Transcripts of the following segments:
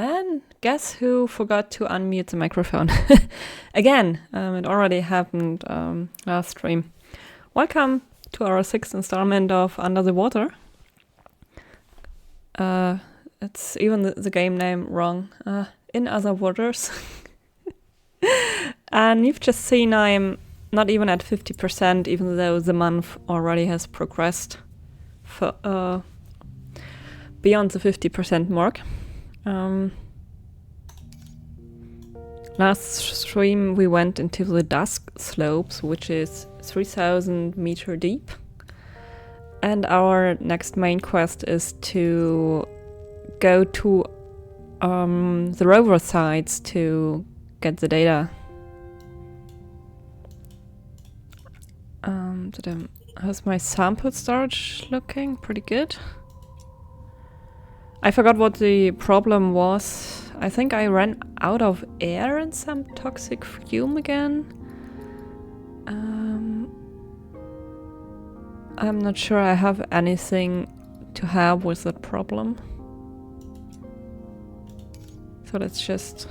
And guess who forgot to unmute the microphone? Again, it already happened last stream. Welcome to our 6th installment of Under the Water. It's even the game name wrong. In Other Waters. And you've just seen I'm not even at 50%, even though the month already has progressed for beyond the 50% mark. Last stream we went into the Dusk Slopes, which is 3000 meter deep. And our next main quest is to go to the rover sites to get the data. How's my sample storage looking? Pretty good. I forgot what the problem was. I think I ran out of air and some toxic fume again. I'm not sure I have anything to help with that problem. So let's just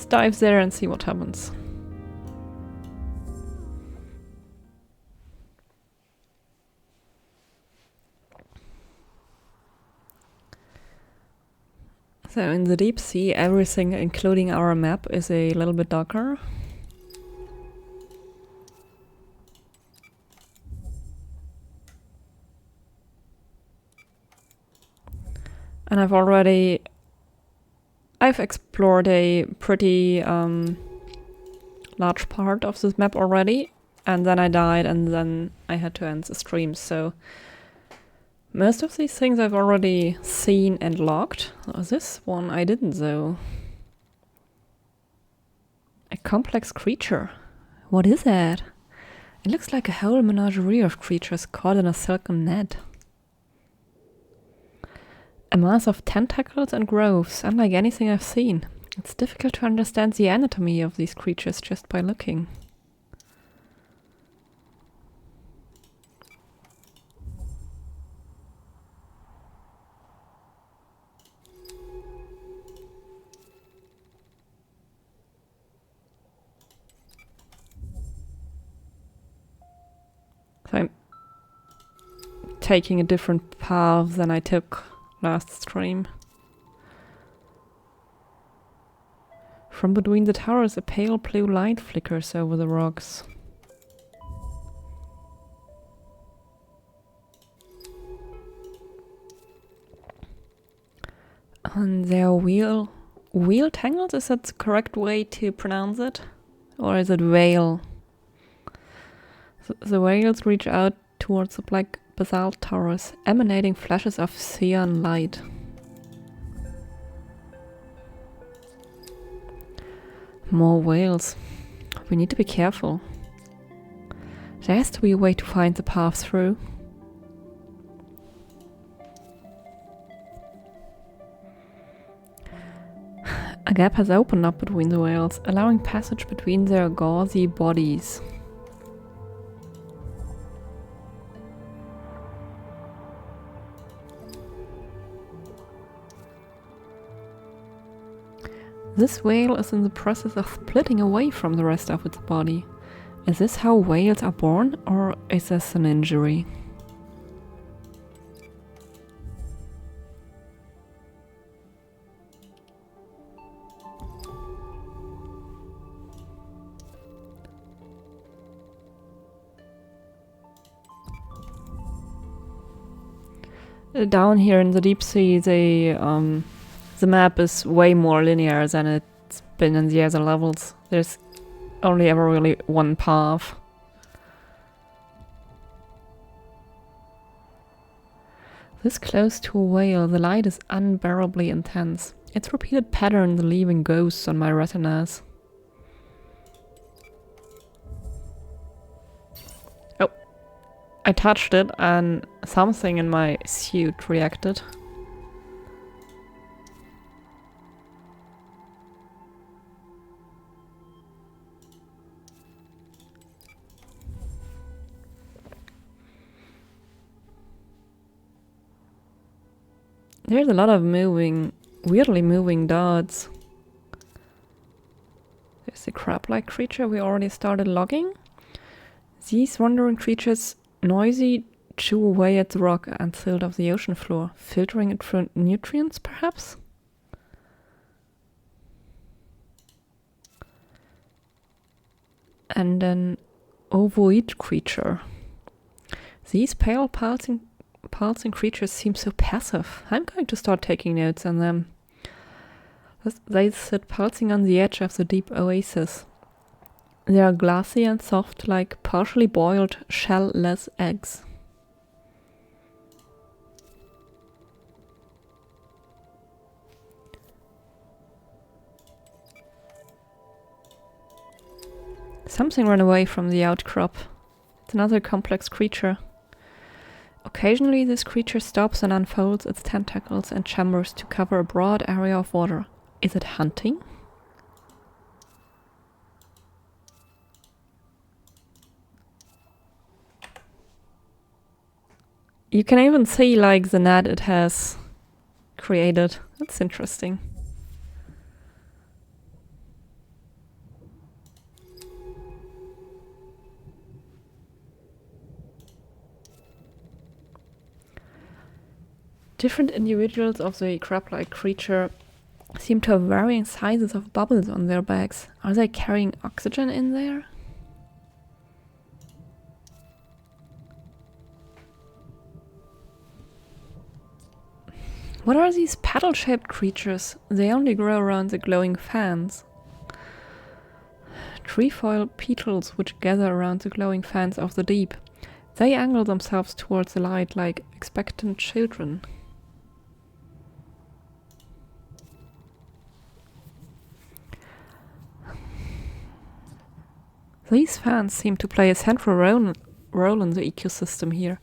dive there and see what happens. So in the deep sea, everything, including our map, is a little bit darker. And I've explored a pretty large part of this map already, and then I died, and then I had to end the stream, so most of these things I've already seen and logged. Oh, this one I didn't though. A complex creature. What is that? It looks like a whole menagerie of creatures caught in a silken net. A mass of tentacles and growths, unlike anything I've seen. It's difficult to understand the anatomy of these creatures just by looking. So I'm taking a different path than I took last stream. From between the towers, a pale blue light flickers over the rocks. And there are wheel tangles? Is that the correct way to pronounce it? Or is it whale? The whales reach out towards the black basalt towers, emanating flashes of cyan light. More whales. We need to be careful. There has to be a way to find the path through. gap has opened up between the whales, allowing passage between their gauzy bodies. This whale is in the process of splitting away from the rest of its body. Is this how whales are born, or is this an injury? Down here in the deep sea, the map is way more linear than it's been in the other levels. There's only ever really one path. This close to a whale, the light is unbearably intense. Its repeated pattern leaving ghosts on my retinas. Oh, I touched it and something in my suit reacted. There's a lot of weirdly moving dots. There's the crab-like creature we already started logging. These wandering creatures noisy chew away at the rock and silt of the ocean floor, filtering it for nutrients, perhaps? And an ovoid creature. These pale pulsing creatures seem so passive. I'm going to start taking notes on them. They sit pulsing on the edge of the deep oasis. They are glassy and soft, like partially boiled, shell-less eggs. Something ran away from the outcrop. It's another complex creature. Occasionally, this creature stops and unfolds its tentacles and chambers to cover a broad area of water. Is it hunting? You can even see, like, the net it has created. That's interesting. Different individuals of the crab-like creature seem to have varying sizes of bubbles on their backs. Are they carrying oxygen in there? What are these paddle-shaped creatures? They only grow around the glowing fans. Trefoil petals which gather around the glowing fans of the deep. They angle themselves towards the light like expectant children. These fans seem to play a central role in the ecosystem here.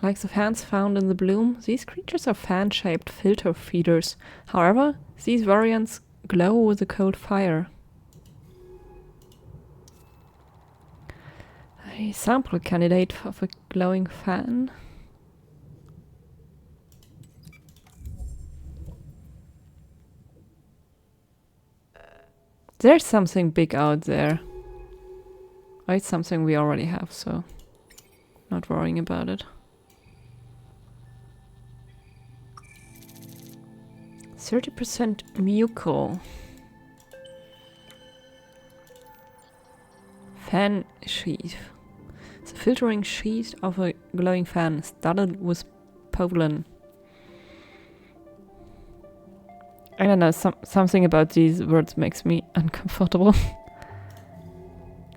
Like the fans found in the bloom, these creatures are fan-shaped filter feeders. However, these variants glow with a cold fire. A sample candidate of a glowing fan. There's something big out there. Oh, it's something we already have, so not worrying about it. 30% muco. Fan sheath. The filtering sheath of a glowing fan studded with pollen. I don't know, something about these words makes me uncomfortable.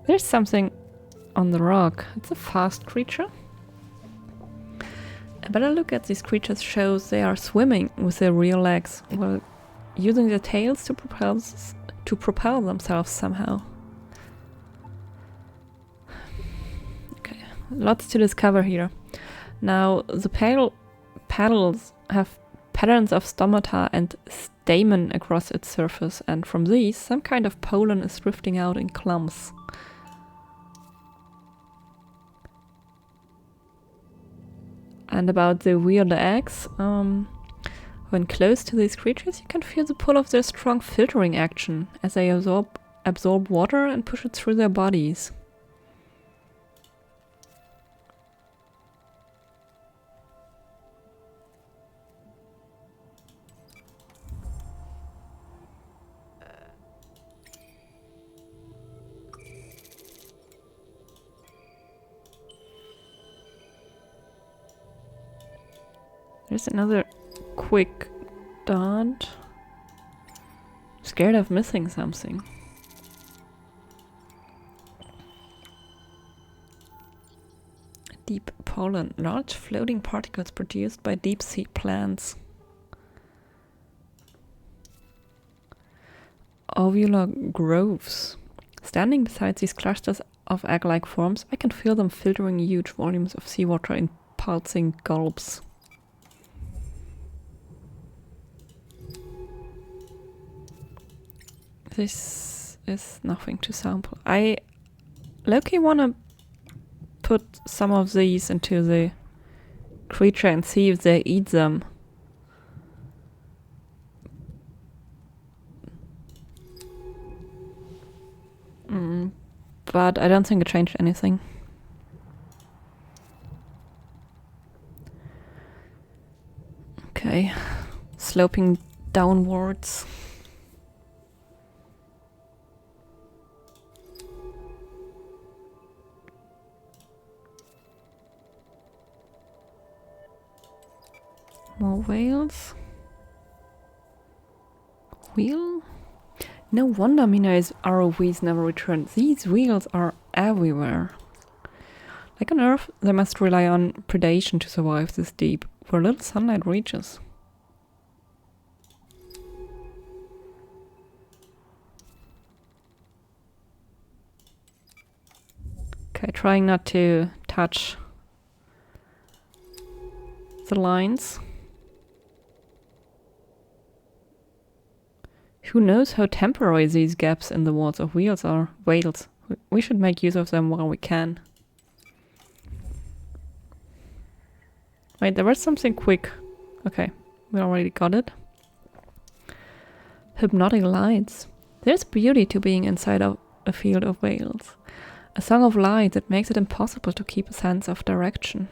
There's something on the rock. It's a fast creature. A better look at these creatures shows they are swimming with their rear legs, while using their tails to propel themselves somehow. Okay, lots to discover here. Now, the pale paddles have patterns of stomata and stamen across its surface, and from these, some kind of pollen is drifting out in clumps. And about the weird eggs, when close to these creatures, you can feel the pull of their strong filtering action as they absorb water and push it through their bodies. There's another quick dot. Scared of missing something. Deep pollen. Large floating particles produced by deep sea plants. Ovular groves. Standing beside these clusters of egg-like forms, I can feel them filtering huge volumes of seawater in pulsing gulps. This is nothing to sample. I low-key wanna put some of these into the creature and see if they eat them. But I don't think it changed anything. Okay, sloping downwards. More whales. Wheel? No wonder Mina's ROVs never returned. These wheels are everywhere. Like on Earth, they must rely on predation to survive this deep, where little sunlight reaches. Okay, trying not to touch the lines. Who knows how temporary these gaps in the walls of whales are? Whales. We should make use of them while we can. Wait, there was something quick. Okay, we already got it. Hypnotic lights. There's beauty to being inside of a field of whales. A song of light that makes it impossible to keep a sense of direction.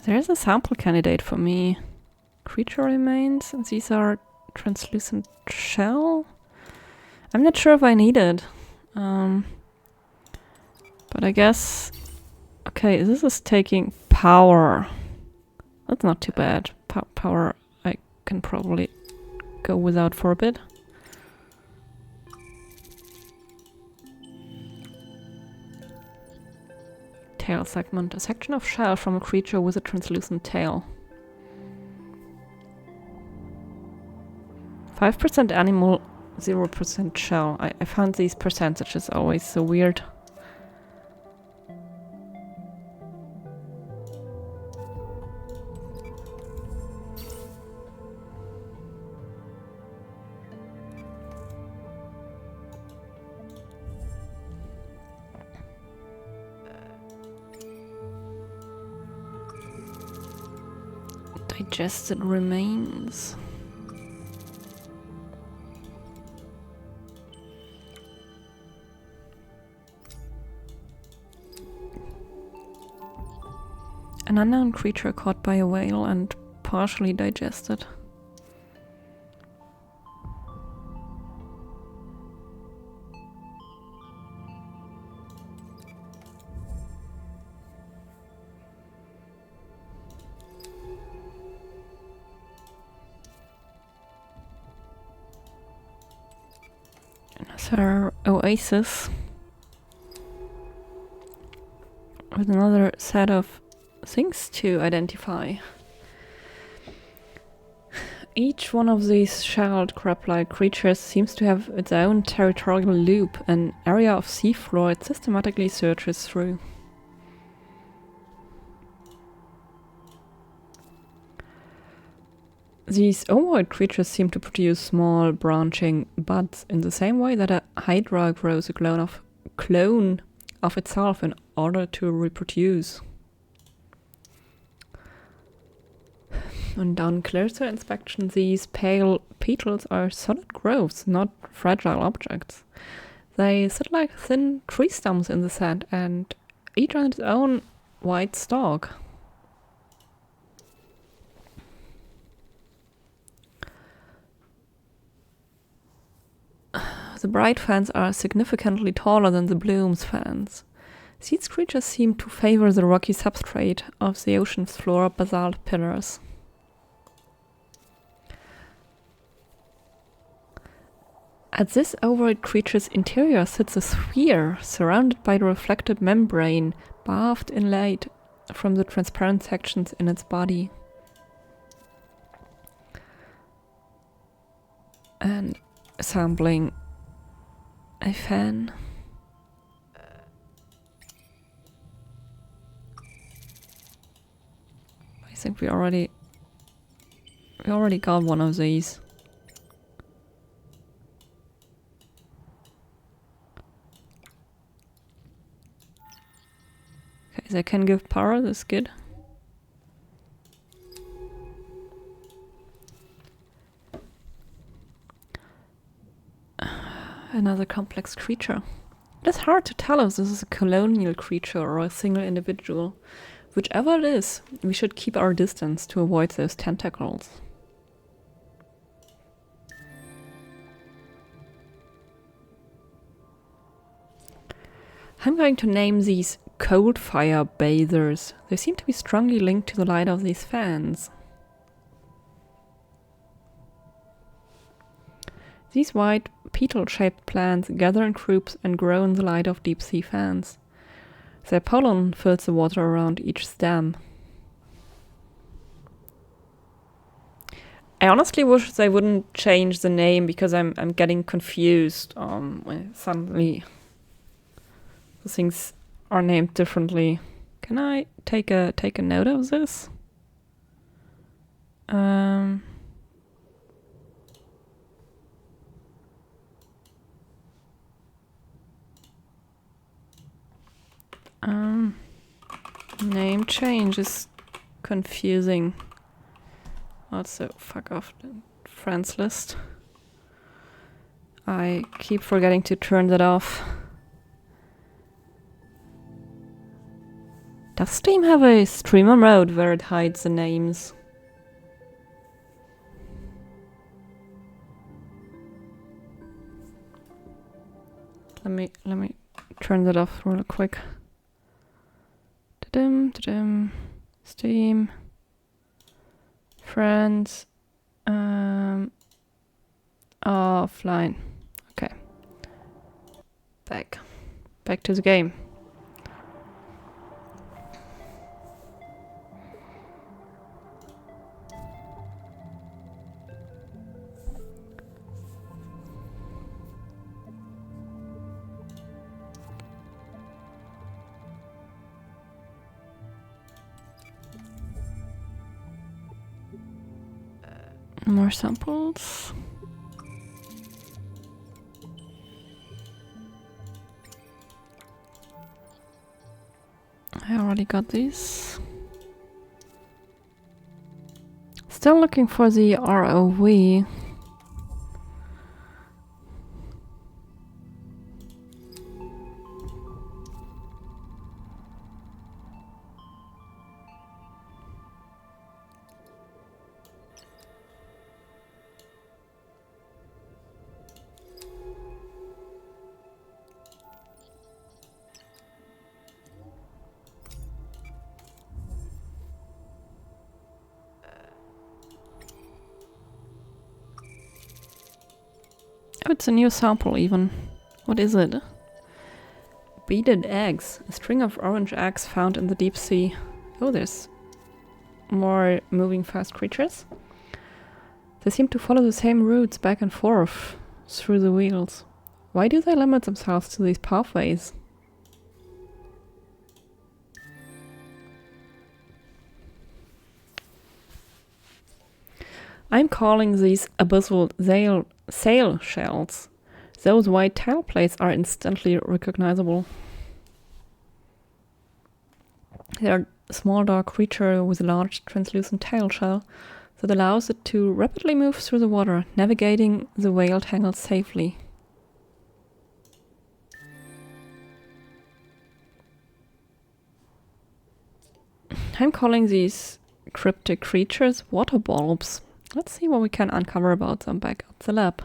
There's a sample candidate for me. Creature remains. These are translucent shell. I'm not sure if I need it. But I guess... Okay, this is taking power. That's not too bad. Power I can probably go without for a bit. Tail segment. A section of shell from a creature with a translucent tail. 5% animal, 0% shell. I found these percentages always so weird. Digested remains. An unknown creature caught by a whale and partially digested. Another oasis with another set of things to identify. Each one of these shelled crab-like creatures seems to have its own territorial loop, an area of seafloor it systematically searches through. These ovoid creatures seem to produce small branching buds in the same way that a hydra grows a clone of itself in order to reproduce. And on closer inspection, these pale petals are solid growths, not fragile objects. They sit like thin tree stumps in the sand, and each on its own white stalk. The bright fans are significantly taller than the blooms fans. These creatures seem to favor the rocky substrate of the ocean's floor basalt pillars. At this ovoid creature's interior sits a sphere surrounded by the reflected membrane, bathed in light from the transparent sections in its body. And assembling a fan. I think we already got one of these. Okay, they can give power, that's good. Another complex creature. It is hard to tell if this is a colonial creature or a single individual. Whichever it is, we should keep our distance to avoid those tentacles. I'm going to name these cold fire bathers. They seem to be strongly linked to the light of these fans. These white petal-shaped plants gather in groups and grow in the light of deep-sea fans. Their pollen fills the water around each stem. I honestly wish they wouldn't change the name because I'm getting confused. Suddenly the things are named differently. Can I take a note of this? Name change is confusing. Also, fuck off the friends list. I keep forgetting to turn that off. Does Steam have a streamer mode where it hides the names? Let me turn that off real quick. Steam. Friends. Offline. Okay. Back to the game. More samples. I already got these. Still looking for the ROV. Oh, it's a new sample even. What is it? Beaded eggs. A string of orange eggs found in the deep sea. Oh, there's more moving fast creatures. They seem to follow the same routes back and forth through the wheels. Why do they limit themselves to these pathways? I'm calling these abyssal sail shells. Those white tail plates are instantly recognizable. They're a small dark creature with a large translucent tail shell that allows it to rapidly move through the water, navigating the whale tangles safely. I'm calling these cryptic creatures water bulbs. Let's see what we can uncover about them back at the lab.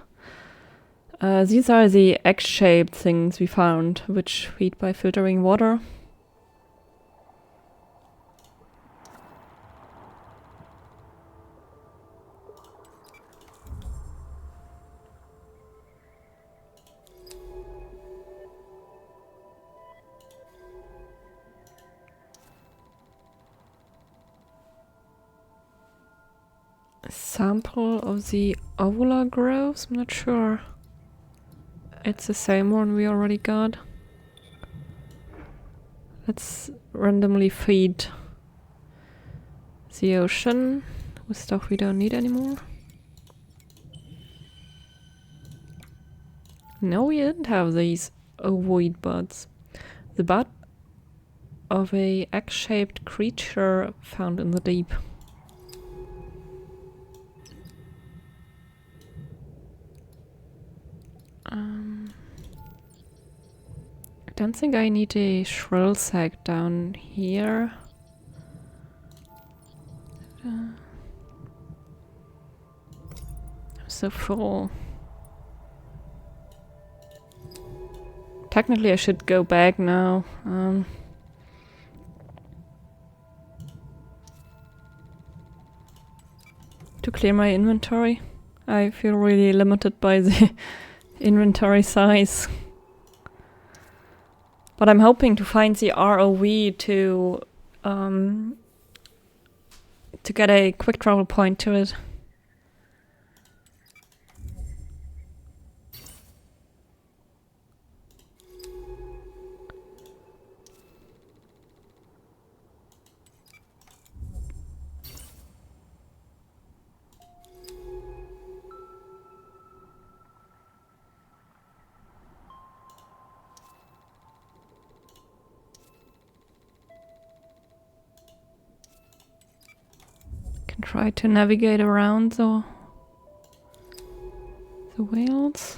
These are the egg-shaped things we found, which feed by filtering water. A sample of the ovula groves? I'm not sure. It's the same one we already got. Let's randomly feed the ocean with stuff we don't need anymore. No, we didn't have these ovoid buds. The bud of a egg-shaped creature found in the deep. I don't think I need a shrill sac down here. I'm so full. Technically I should go back now. To clear my inventory. I feel really limited by the inventory size. But I'm hoping to find the ROV to get a quick travel point to it. Try to navigate around the whales.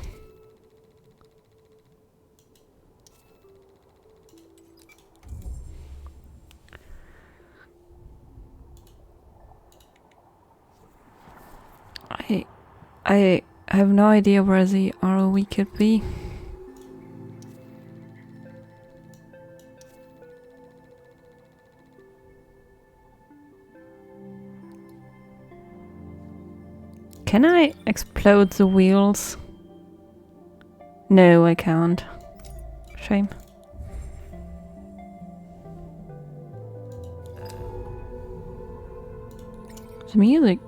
I have no idea where the ROV could be. Can I explode the wheels? No, I can't. Shame. The music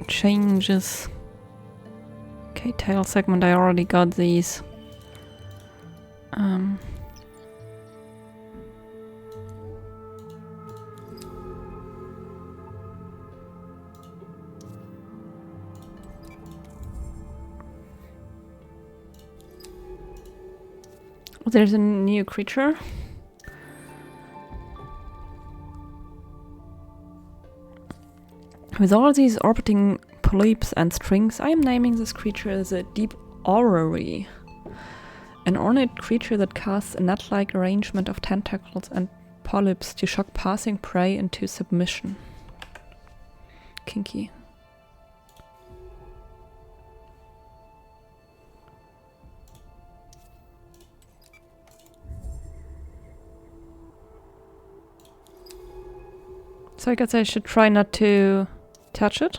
changes. Okay, tail segment, I already got these. There's a new creature. With all these orbiting polyps and strings, I am naming this creature as a deep orrery. An ornate creature that casts a net-like arrangement of tentacles and polyps to shock passing prey into submission. Kinky. So I guess I should try not to touch it.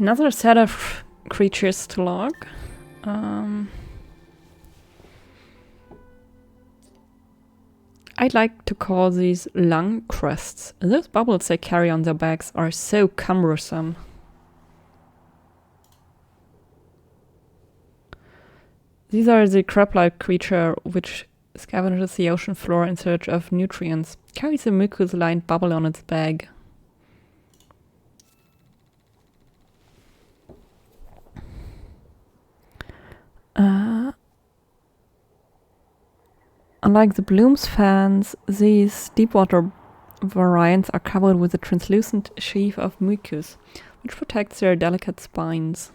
Another set of creatures to log. I'd like to call these lung crests. Those bubbles they carry on their backs are so cumbersome. These are the crab-like creature which scavenges the ocean floor in search of nutrients. Carries a mucus-lined bubble on its back. Unlike the Bloom's fans, these deepwater variants are covered with a translucent sheath of mucus, which protects their delicate spines.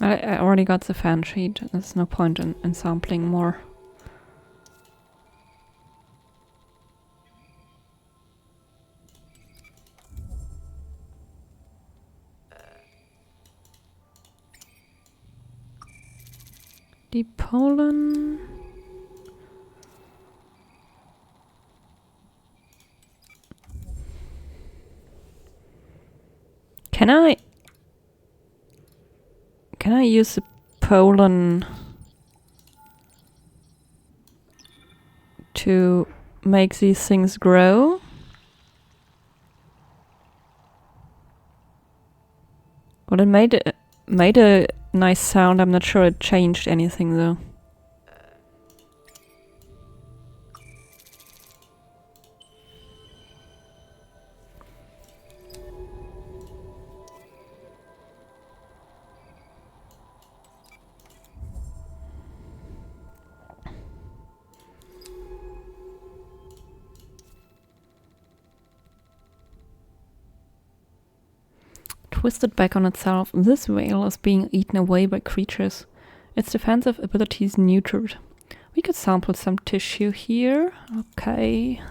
I already got the fan sheet. There's no point in sampling more. Deep pollen. Can I use the pollen to make these things grow? Well, it made a nice sound. I'm not sure it changed anything though. Twisted back on itself, this whale is being eaten away by creatures. Its defensive abilities neutered. We could sample some tissue here. Okay.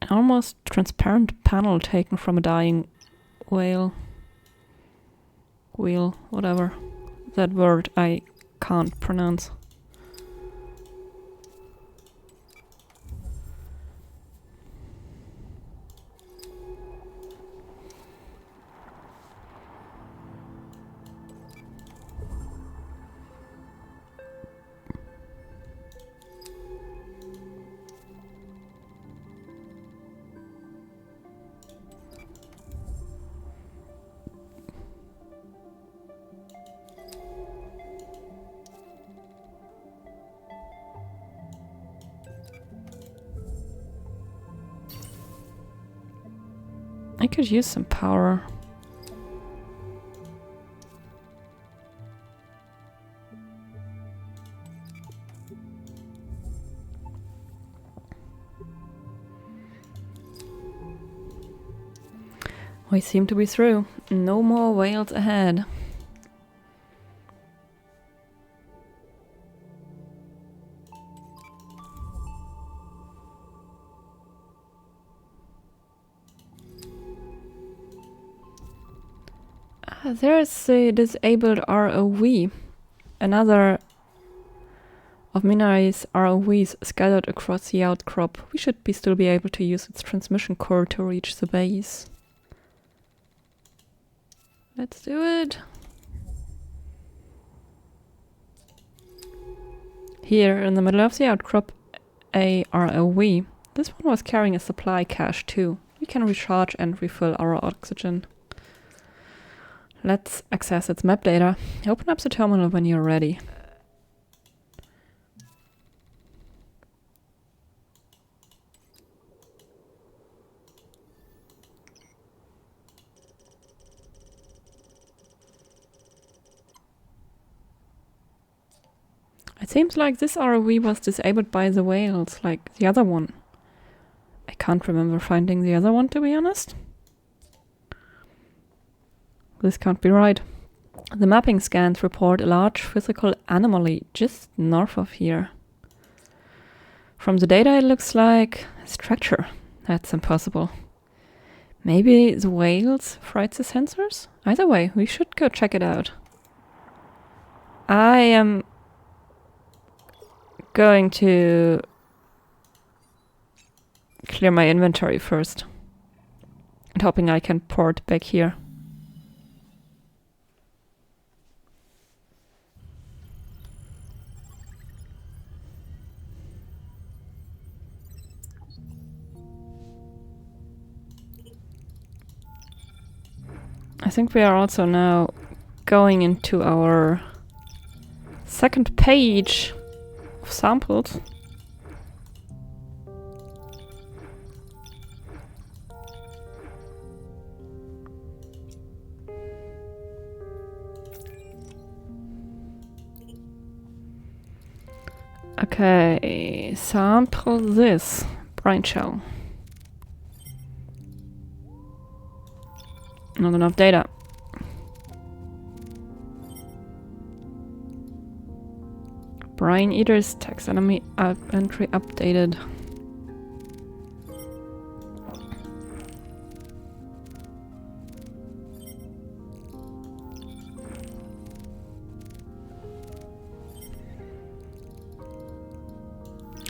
An almost transparent panel taken from a dying whale. Wheel, whatever. That word I can't pronounce. I could use some power. We seem to be through. No more whales ahead. There's the disabled ROV. Another of Minari's ROVs scattered across the outcrop. We should still be able to use its transmission core to reach the base. Let's do it. Here in the middle of the outcrop, a ROV. This one was carrying a supply cache too. We can recharge and refill our oxygen. Let's access its map data. Open up the terminal when you're ready. It seems like this ROV was disabled by the whales, like the other one. I can't remember finding the other one, to be honest. This can't be right. The mapping scans report a large physical anomaly just north of here. From the data it looks like a structure. That's impossible. Maybe the whales fried the sensors? Either way, we should go check it out. I am going to clear my inventory first. And hoping I can port back here. I think we are also now going into our second page of samples. Okay, sample this brine shell. Not enough data. Brine Eaters taxonomy entry updated.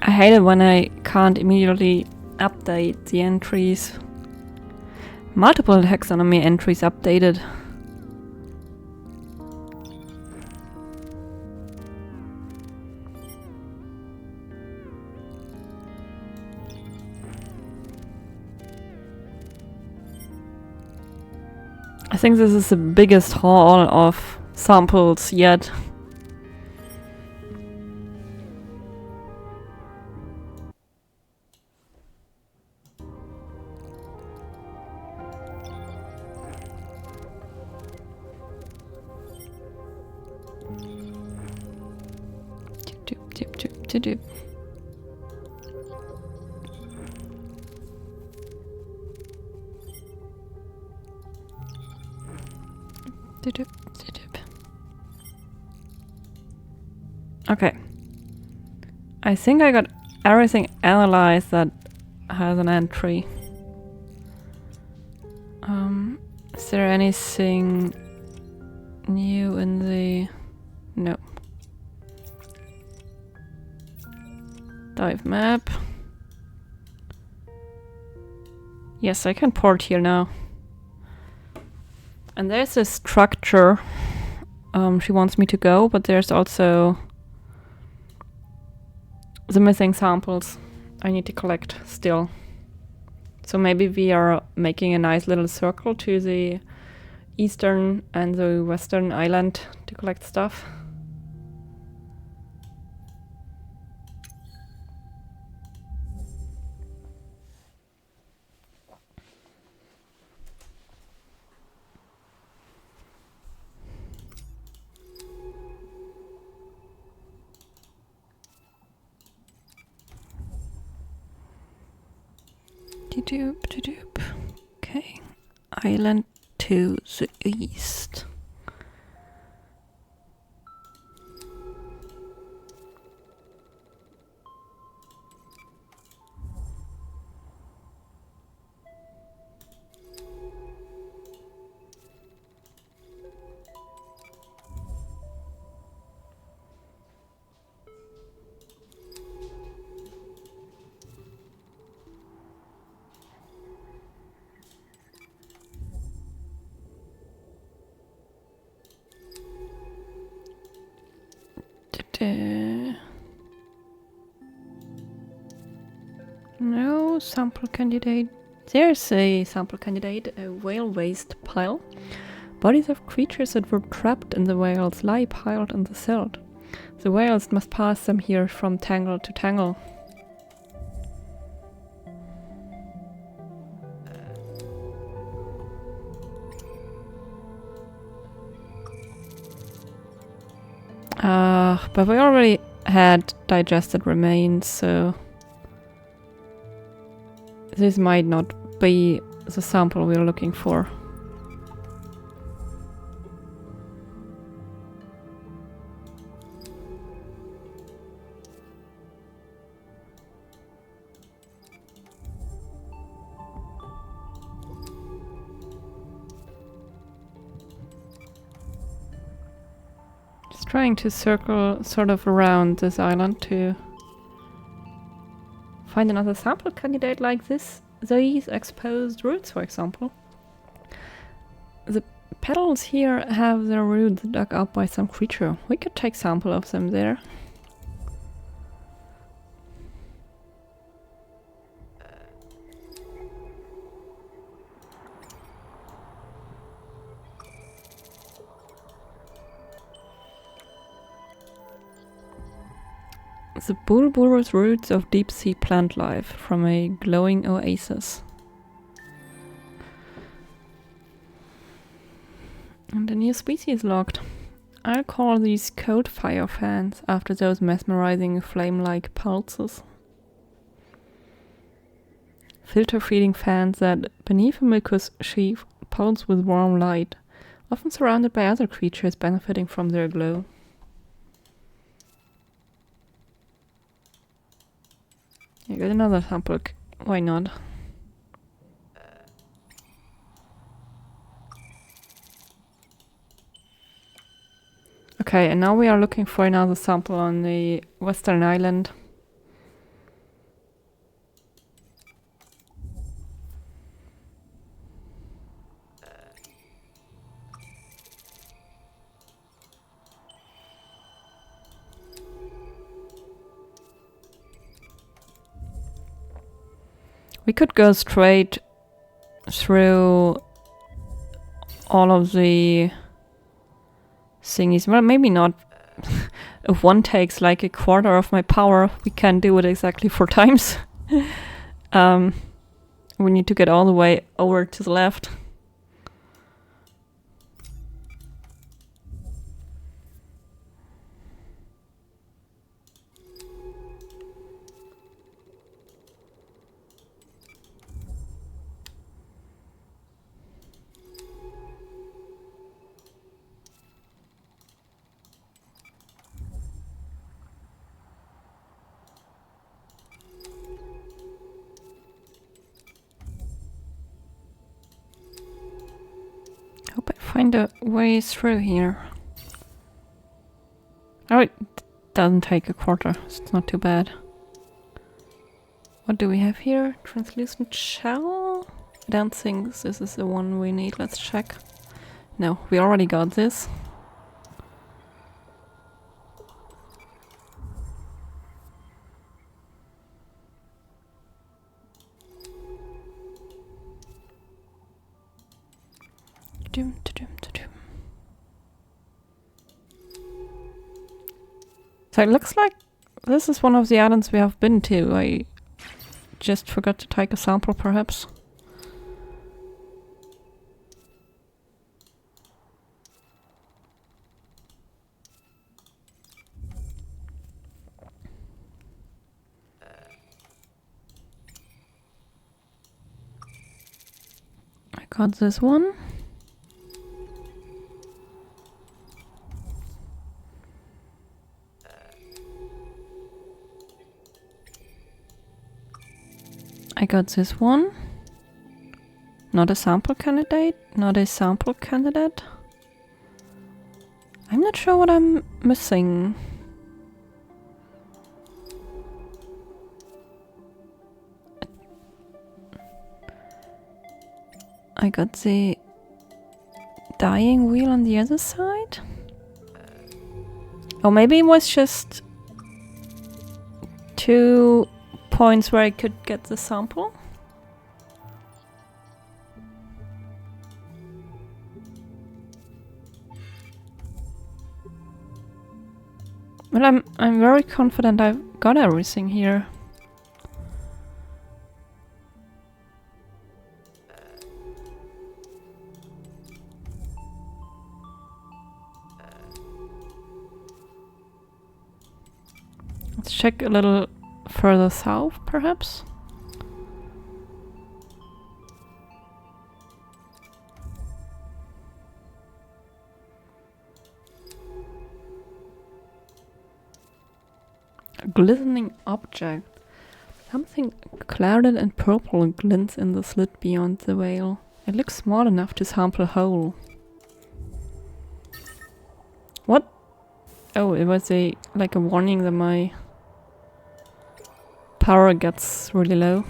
I hate it when I can't immediately update the entries. Multiple taxonomy entries updated. I think this is the biggest haul of samples yet. Doop. Okay. I think I got everything analyzed that has an entry. Is there anything new in the... No. Dive map. Yes, I can port here now. And there's a structure she wants me to go, but there's also the missing samples I need to collect still. So maybe we are making a nice little circle to the eastern and the western island to collect stuff. Okay, island to the east. No sample candidate. There's a sample candidate, a whale waste pile. Bodies of creatures that were trapped in the whales lie piled in the silt. The whales must pass them here from tangle to tangle. But we already had digested remains, so this might not be the sample we're looking for. Trying to circle sort of around this island to find another sample candidate like this. These exposed roots, for example. The petals here have their roots dug up by some creature. We could take sample of them there. The bulbous roots of deep-sea plant life from a glowing oasis. And a new species logged. I'll call these cold fire fans after those mesmerizing flame-like pulses. Filter-feeding fans that, beneath a mucus sheath, pulse with warm light, often surrounded by other creatures benefiting from their glow. I got another sample. Why not? Okay, and now we are looking for another sample on the western island. We could go straight through all of the thingies. Well, maybe not. If one takes like a quarter of my power, we can do it exactly 4 times. We need to get all the way over to the left. Hope I find a way through here. Oh, it doesn't take a quarter. It's not too bad. What do we have here? Translucent shell? I don't think this is the one we need. Let's check. No, we already got this. So it looks like this is one of the islands we have been to. I just forgot to take a sample, perhaps. I got this one. I got this one. Not a sample candidate. Not a sample candidate. I'm not sure what I'm missing. I got the dying wheel on the other side. Or maybe it was just 2 points where I could get the sample. But I'm very confident I've got everything here. Let's check a little further south, perhaps. A glistening object. Something clouded and purple glints in the slit beyond the veil. It looks small enough to sample whole. What? Oh, it was like a warning that my power gets really low.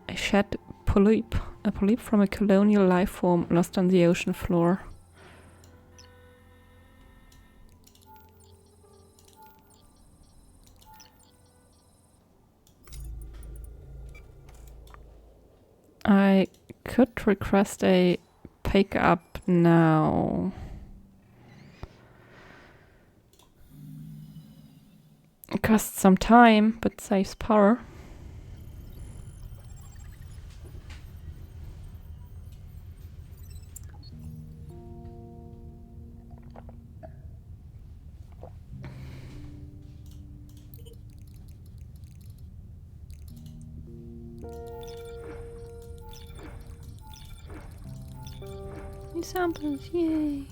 A shed polyp. A polyp from a colonial life form lost on the ocean floor. I could request a pick up now. It costs some time, but saves power. New samples, yay!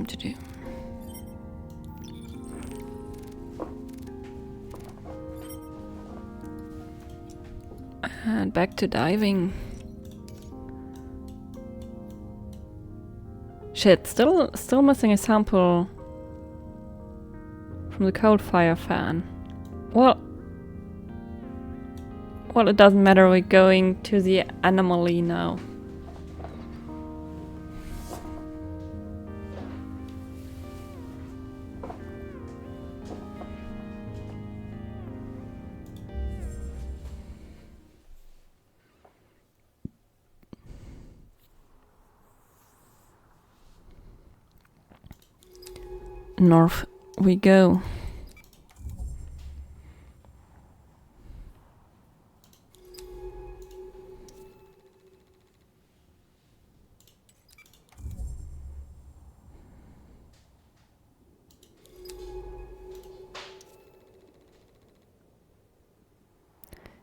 To-do. And back to diving. Shit, still missing a sample from the cold fire fan. Well, it doesn't matter, we're going to the anomaly now. North we go.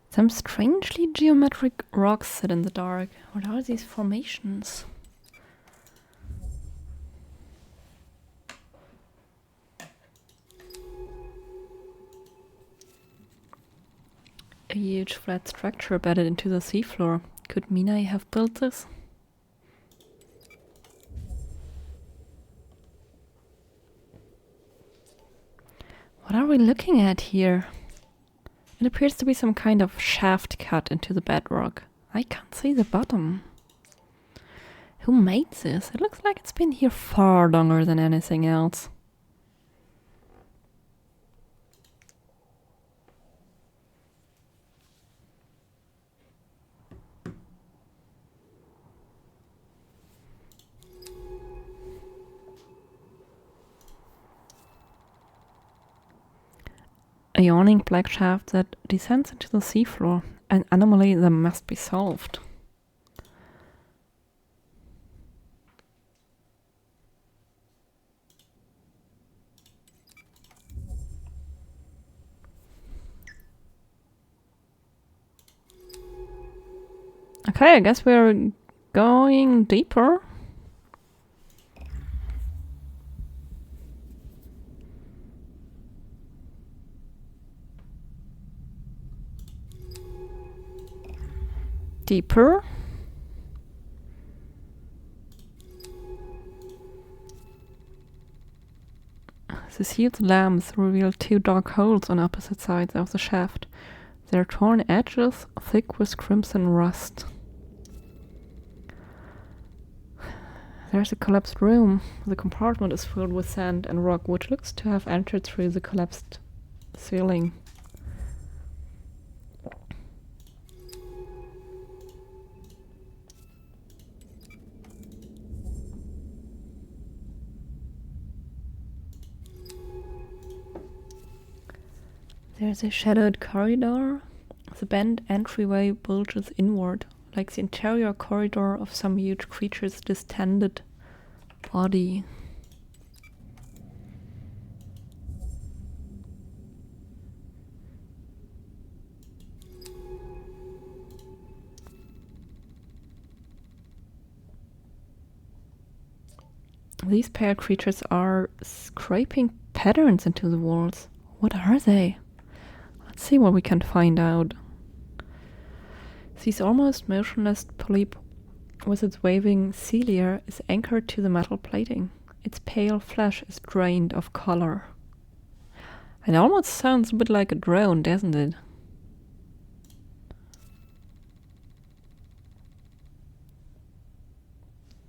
Some strangely geometric rocks sit in the dark. What are these formations? A huge flat structure embedded into the seafloor. Could Minai have built this? What are we looking at here? It appears to be some kind of shaft cut into the bedrock. I can't see the bottom. Who made this? It looks like it's been here far longer than anything else. A yawning black shaft that descends into the seafloor. An anomaly that must be solved. Okay, I guess we're going deeper. Deeper. The sealed lamps reveal two dark holes on opposite sides of the shaft. Their torn edges thick with crimson rust. There's a collapsed room. The compartment is filled with sand and rock, which looks to have entered through the collapsed ceiling. There's a shadowed corridor. The bent entryway bulges inward, like the interior corridor of some huge creature's distended body. These pale creatures are scraping patterns into the walls. What are they? Let's see what we can find out. This almost motionless polyp with its waving cilia is anchored to the metal plating. Its pale flesh is drained of color. It almost sounds a bit like a drone, doesn't it?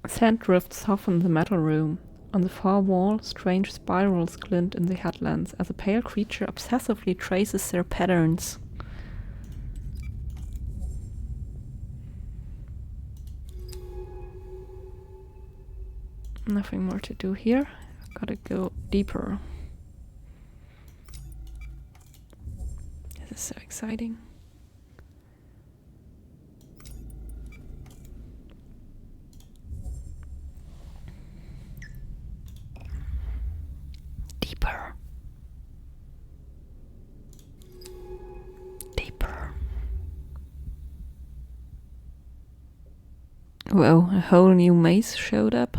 Sand drifts soften the metal room. On the far wall, strange spirals glint in the headlands as a pale creature obsessively traces their patterns. Nothing more to do here. Gotta go deeper. This is so exciting. Deeper. Deeper. Whoa, a whole new maze showed up.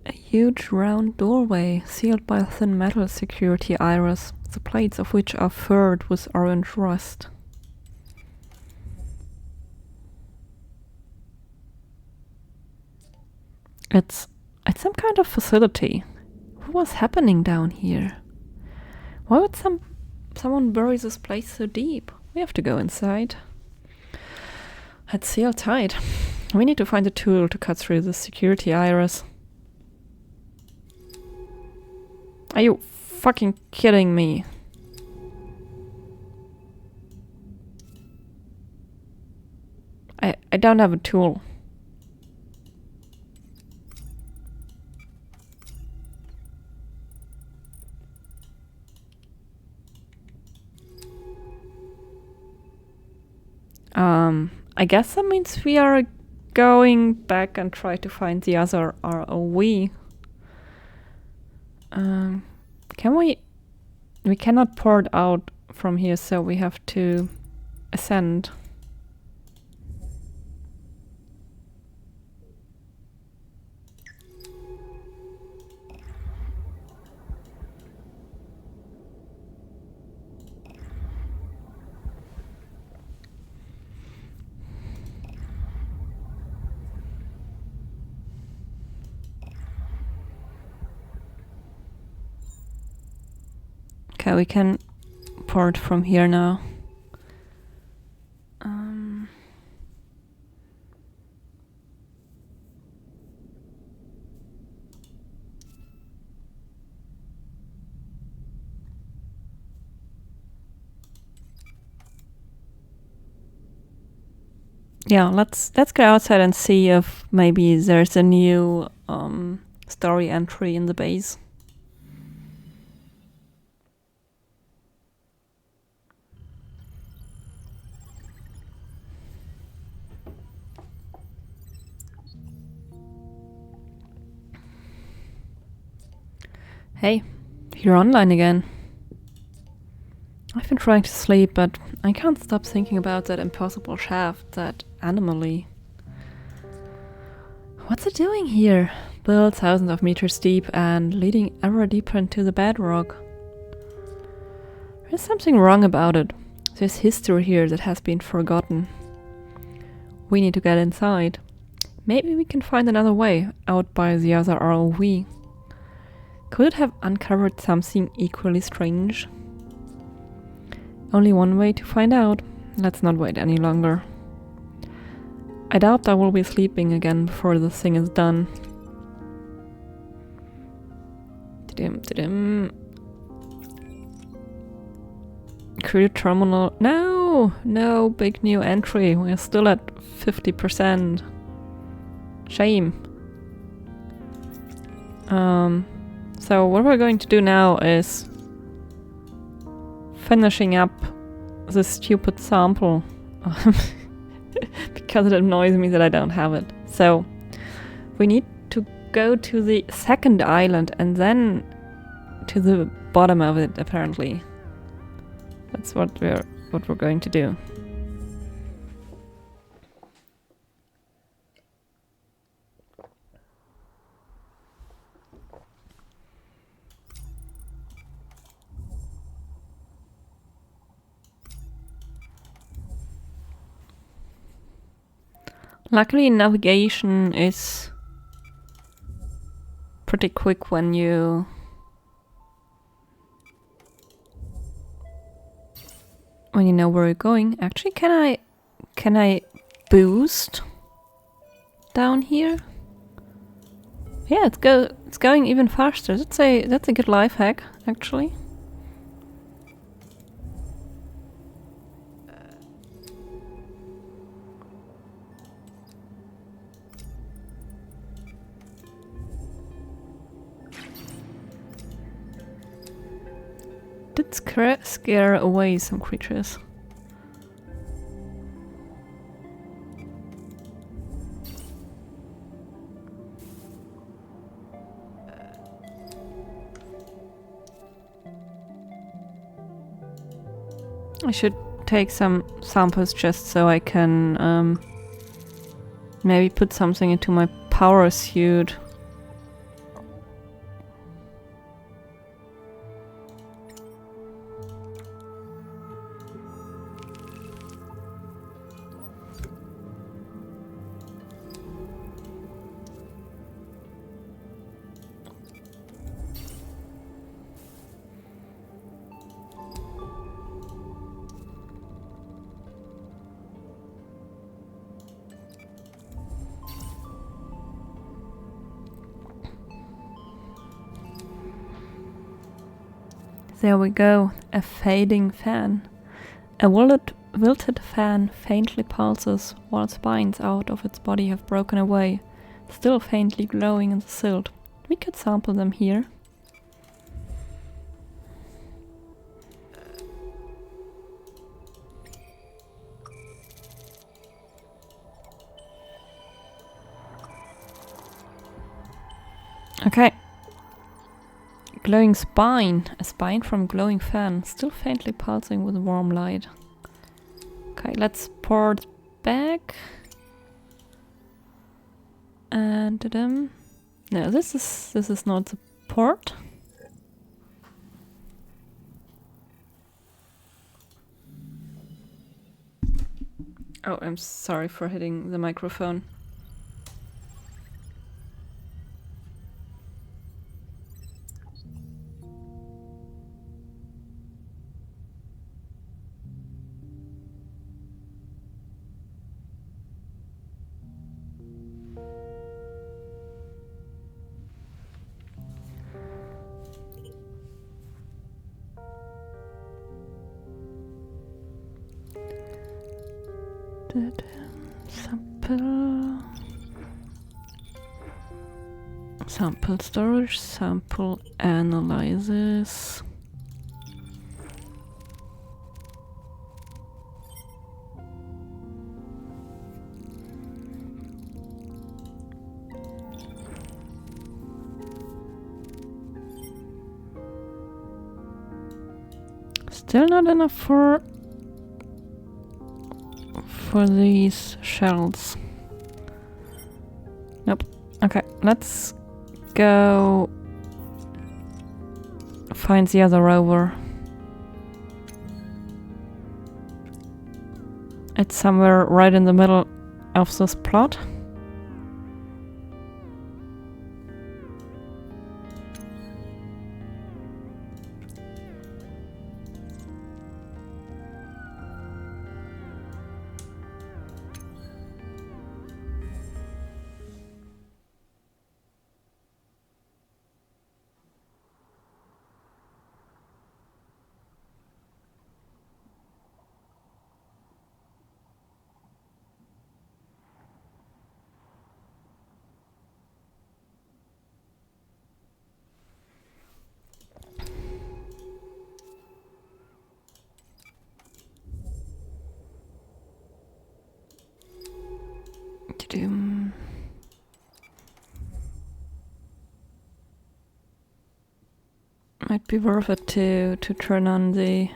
A huge round doorway sealed by a thin metal security iris, the plates of which are furred with orange rust. It's some kind of facility. What was happening down here? Why would someone bury this place so deep? We have to go inside. It's sealed tight. We need to find a tool to cut through the security iris. Are you fucking kidding me? I don't have a tool. I guess that means we are going back and try to find the other ROV. Can we cannot port out from here, so we have to ascend. Okay, we can port from here now. Yeah, let's go outside and see if maybe there's a new story entry in the base. Hey, you're online again. I've been trying to sleep, but I can't stop thinking about that impossible shaft, that anomaly. What's it doing here? Built thousands of meters deep and leading ever deeper into the bedrock. There's something wrong about it. There's history here that has been forgotten. We need to get inside. Maybe we can find another way out by the other ROV. Could it have uncovered something equally strange? Only one way to find out. Let's not wait any longer. I doubt I will be sleeping again before this thing is done. Crew terminal. No, big new entry. We're still at 50%. Shame. So what we're going to do now is finishing up this stupid sample because it annoys me that I don't have it. So we need to go to the second island and then to the bottom of it, apparently. That's what we're going to do. Luckily, navigation is pretty quick when you know where you're going. Actually, can I boost down here? Yeah, it's going even faster. That's a good life hack, actually. Did scare away some creatures. I should take some samples just so I can maybe put something into my power suit. There we go, a fading fan. A wilted fan faintly pulses while spines out of its body have broken away, still faintly glowing in the silt. We could sample them here. Okay. Glowing spine. A spine from glowing fan, still faintly pulsing with warm light. Okay, let's pour it back. And no, this is not the port. Oh, I'm sorry for hitting the microphone. Sample storage, sample analysis. Still not enough for these shells. Nope. Okay, let's go find the other rover. It's somewhere right in the middle of this plot. Might be worth it to turn on the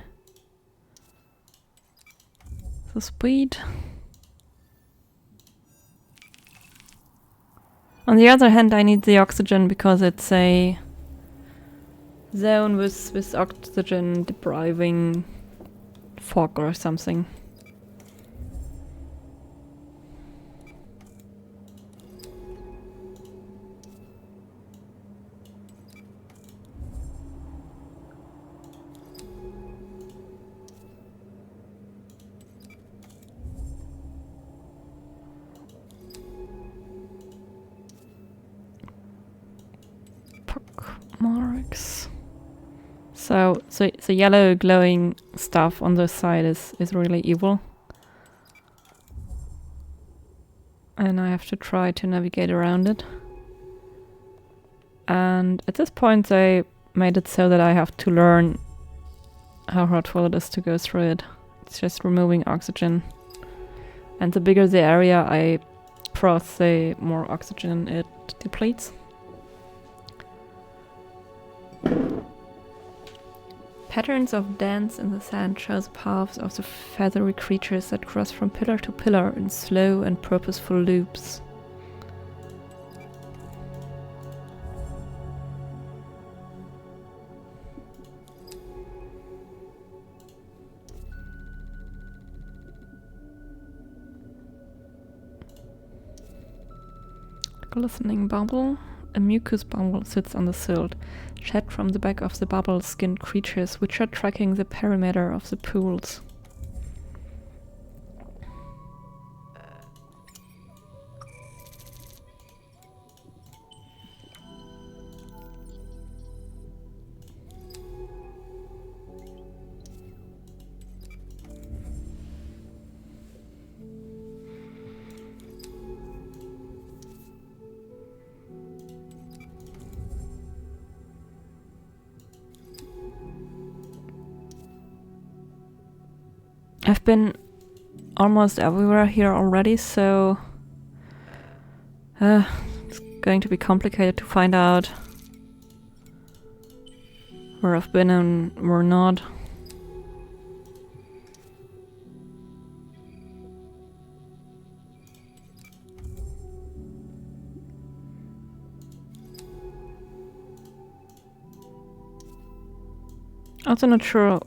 speed. On the other hand, I need the oxygen because it's a zone with oxygen depriving fog or something. marks. So the yellow glowing stuff on the side is really evil. And I have to try to navigate around it. And at this point they made it so that I have to learn how hurtful it is to go through it. It's just removing oxygen. And the bigger the area I cross, the more oxygen it depletes. Patterns of dance in the sand show the paths of the feathery creatures that cross from pillar to pillar in slow and purposeful loops. Glistening bubble. A mucus bubble sits on the silt, shed from the back of the bubble-skinned creatures which are tracking the perimeter of the pools. I've been almost everywhere here already, so it's going to be complicated to find out where I've been and where not. Also not sure.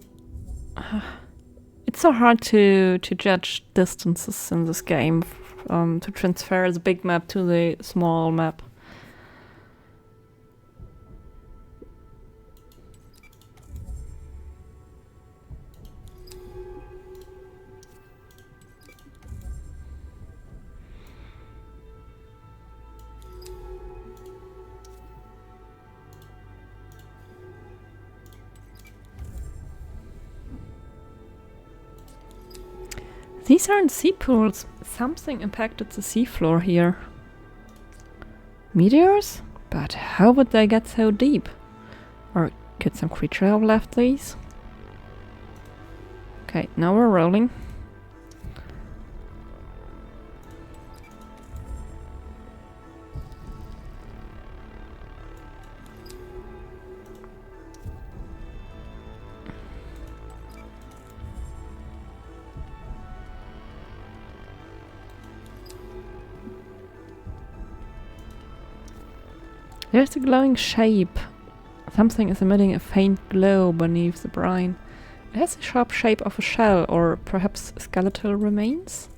It's so hard to judge distances in this game, to transfer the big map to the small map. These aren't sea pools. Something impacted the seafloor here. Meteors? But how would they get so deep? Or could some creature have left these? Okay, now we're rolling. There's a glowing shape. Something is emitting a faint glow beneath the brine. It has the sharp shape of a shell, or perhaps skeletal remains?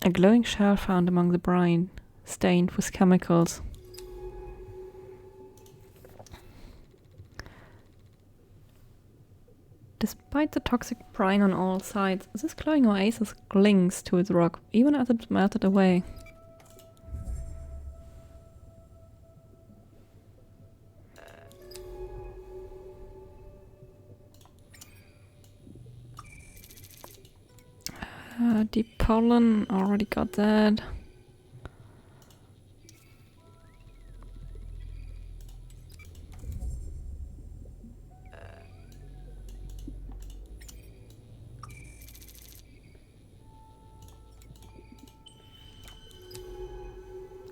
A glowing shell found among the brine, stained with chemicals. Despite the toxic brine on all sides, this glowing oasis clings to its rock, even as it melted away. Deep pollen, already got that.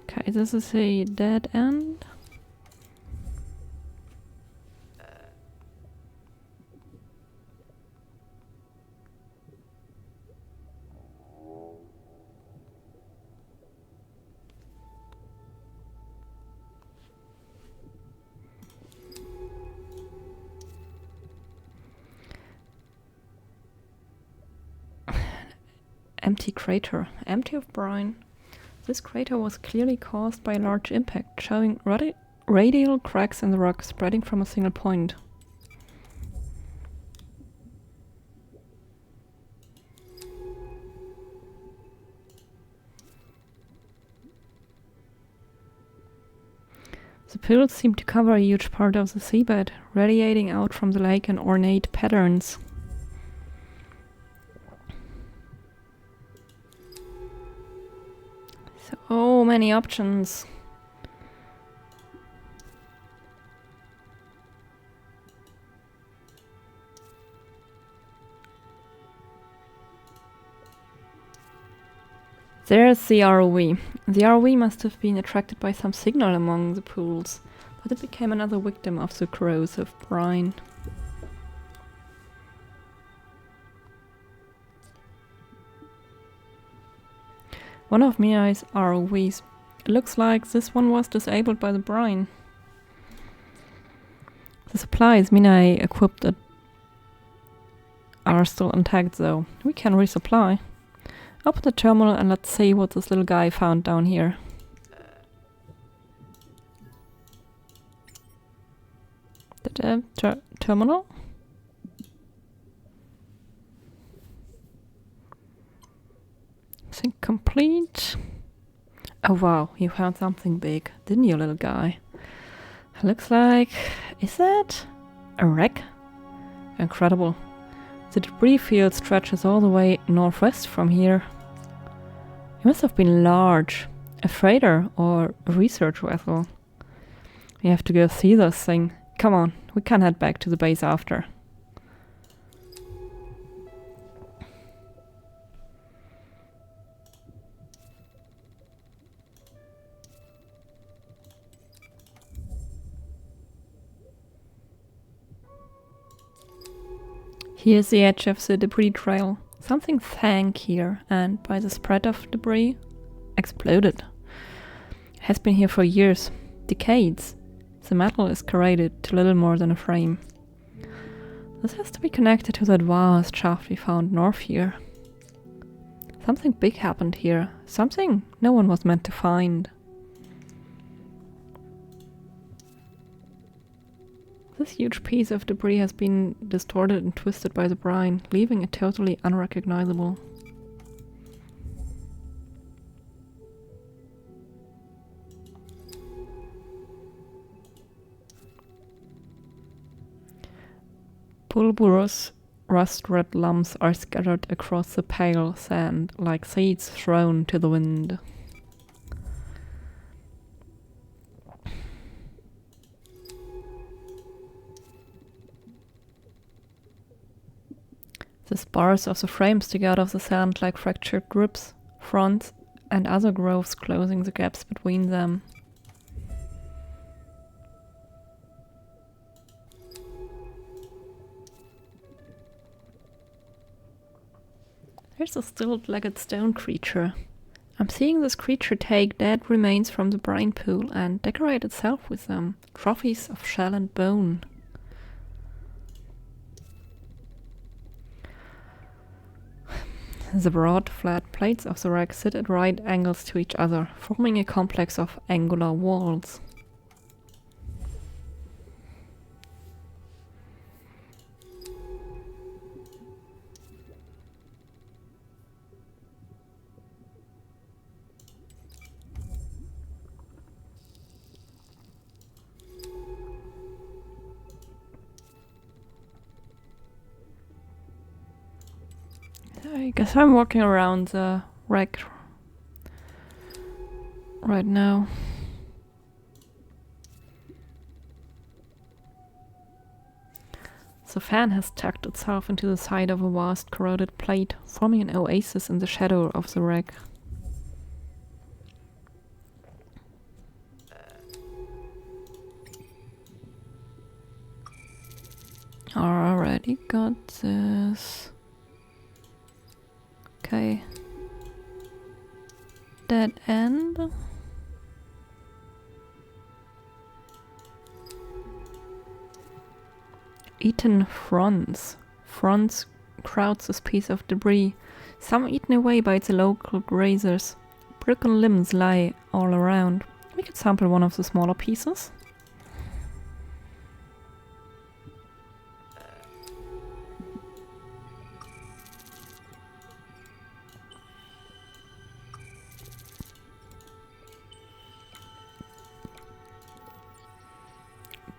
Okay, this is a dead end. empty crater, empty of brine. This crater was clearly caused by a large impact, showing radial cracks in the rock spreading from a single point. The pools seem to cover a huge part of the seabed, radiating out from the lake in ornate patterns. So many options. There's the ROV. The ROV must have been attracted by some signal among the pools, but it became another victim of the corrosive brine. One of Minai's ROVs. It looks like this one was disabled by the brine. The supplies Minai equipped it are still intact though. We can resupply. Open the terminal and let's see what this little guy found down here. The terminal? Sync complete. Oh wow, you found something big, didn't you, little guy? Looks like... is that a wreck? Incredible. The debris field stretches all the way northwest from here. It must have been large. A freighter or a research vessel. We have to go see this thing. Come on, we can head back to the base after. Here's the edge of the debris trail. Something sank here and, by the spread of debris, exploded. It has been here for years, decades. The metal is corroded to little more than a frame. This has to be connected to that vast shaft we found north here. Something big happened here, something no one was meant to find. This huge piece of debris has been distorted and twisted by the brine, leaving it totally unrecognizable. Bulbous rust-red lumps are scattered across the pale sand like seeds thrown to the wind. The spars of the frame stick out of the sand like fractured ribs, fronds, and other growths closing the gaps between them. There's a stilt-legged stone creature. I'm seeing this creature take dead remains from the brine pool and decorate itself with them. Trophies of shell and bone. The broad, flat plates of the wreck sit at right angles to each other, forming a complex of angular walls. I guess I'm walking around the wreck right now. The fan has tucked itself into the side of a vast corroded plate, forming an oasis in the shadow of the wreck. Already got this. Okay. Dead end. Eaten fronds. Fronds crowds this piece of debris, Some eaten away by the local grazers. Broken limbs lie all around. We could sample one of the smaller pieces.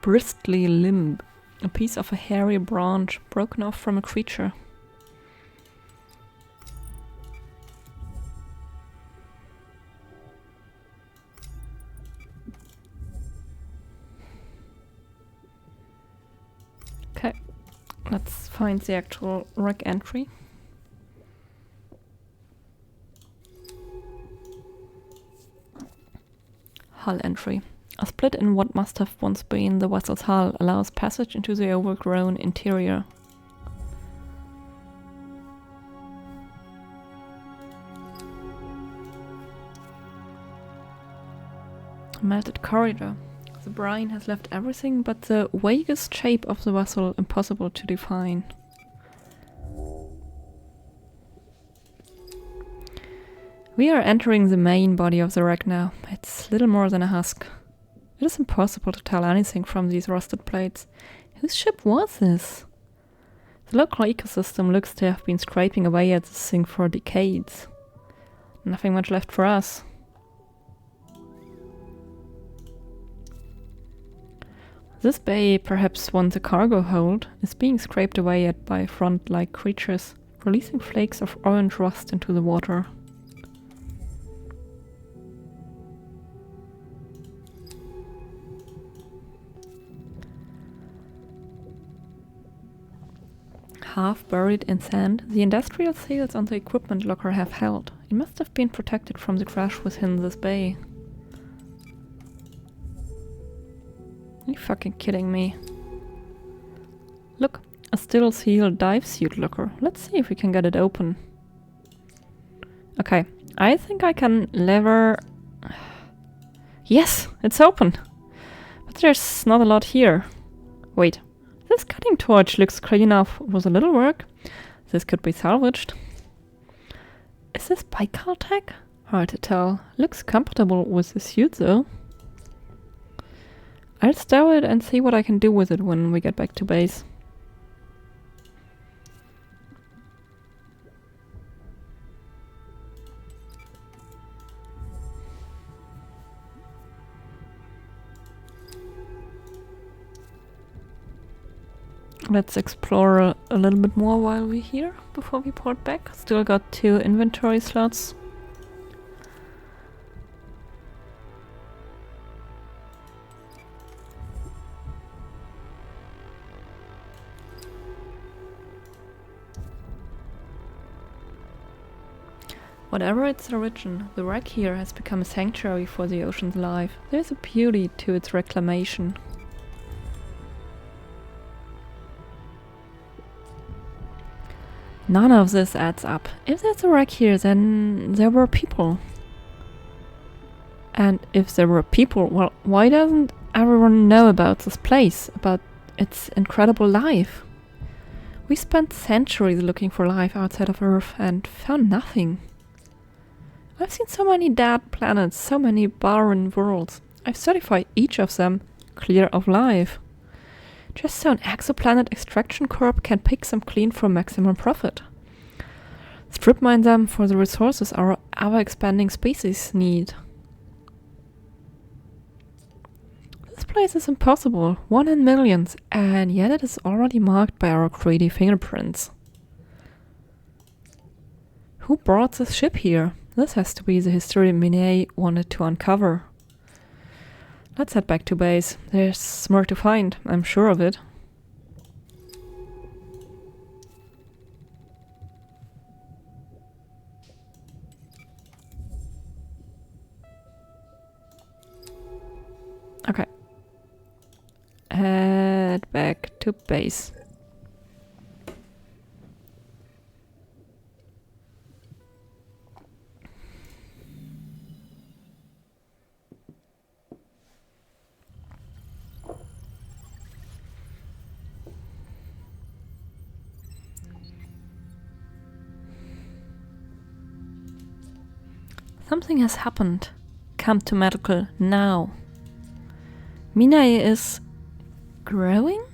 Bristly limb. A piece of a hairy branch broken off from a creature. Okay, let's find the actual wreck entry. Hull entry. A split in what must have once been the vessel's hull allows passage into the overgrown interior. Melted corridor. The brine has left everything but the vaguest shape of the vessel impossible to define. We are entering the main body of the wreck now. It's little more than a husk. It is impossible to tell anything from these rusted plates. Whose ship was this? The local ecosystem looks to have been scraping away at this thing for decades. Nothing much left for us. This bay, perhaps once a cargo hold, is being scraped away at by front-like creatures, releasing flakes of orange rust into the water. Half buried in sand, the industrial seals on the equipment locker have held. It must have been protected from the crash within this bay. Are you fucking kidding me? Look, a still sealed dive suit locker. Let's see if we can get it open. Okay, I think I can lever... Yes, it's open! But there's not a lot here. Wait. This cutting torch looks clean enough with a little work. This could be salvaged. Is this Baikal tech? Hard to tell. Looks compatible with the suit though. I'll stow it and see what I can do with it when we get back to base. Let's explore a little bit more while we're here, before we port back. Still got 2 inventory slots. Whatever its origin, the wreck here has become a sanctuary for the ocean's life. There's a beauty to its reclamation. None of this adds up. If there's a wreck here, then there were people. And if there were people, well, why doesn't everyone know about this place, about its incredible life? We spent centuries looking for life outside of Earth and found nothing. I've seen so many dead planets, so many barren worlds. I've certified each of them clear of life. Just so an exoplanet extraction corp can pick some clean for maximum profit. Strip mine them for the resources our ever-expanding species need. This place is impossible, 1 in millions, and yet it is already marked by our greedy fingerprints. Who brought this ship here? This has to be the history Minet wanted to uncover. Let's head back to base. There's more to find, I'm sure of it. Okay. Head back to base. Something has happened. Come to medical now. Minae is growing?